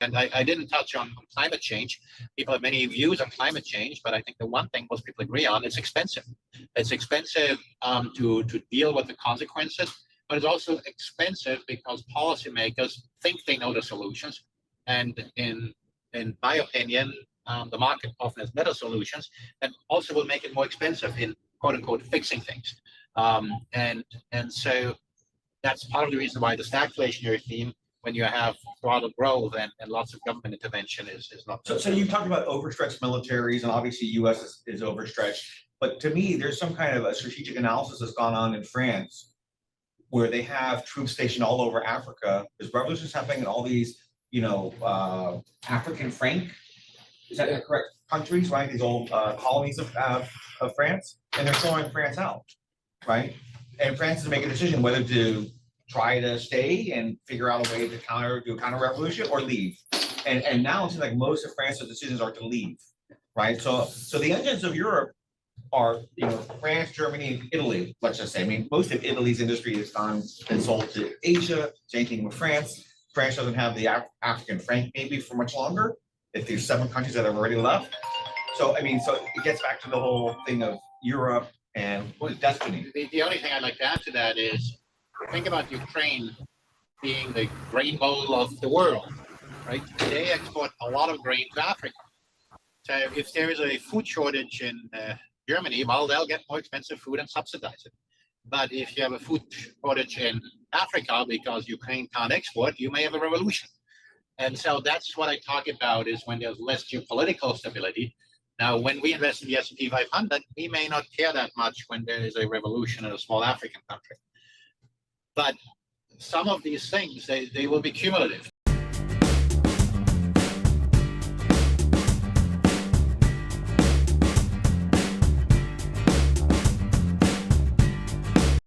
And I didn't touch on climate change. People have many views on climate change, but I think the one thing most people agree on is expensive. It's expensive to deal with the consequences, but it's also expensive because policymakers think they know the solutions. And in my opinion, the market often has better solutions and also will make it more expensive in quote unquote fixing things. And so that's part of the reason why the stagflationary theme, when you have throttle growth and lots of government intervention, is not. So you talked about overstretched militaries, and obviously U.S. is overstretched. But to me, there's some kind of a strategic analysis that's gone on in France, where they have troops stationed all over Africa. There's revolutions happening in all these, African franc, is that the correct countries, right? These old colonies of France, and they're throwing France out, right? And France is making a decision whether to try to stay and figure out a way to do a counter revolution or leave. And now it seems like most of France's decisions are to leave, right? So the engines of Europe are, France, Germany, and Italy, let's just say. I mean, most of Italy's industry has been sold to Asia, same thing with France. France doesn't have the African franc maybe for much longer, if there's 7 countries that have already left. So, I mean, so it gets back to the whole thing of Europe and destiny. The only thing I'd like to add to that is, think about Ukraine being the grain bowl of the world, right? They export a lot of grain to Africa. So if there is a food shortage in Germany, well, they'll get more expensive food and subsidize it. But if you have a food shortage in Africa because Ukraine can't export, you may have a revolution. And so that's what I talk about, is when there's less geopolitical stability. Now, when we invest in the S&P 500, we may not care that much when there is a revolution in a small African country. But some of these things, they will be cumulative.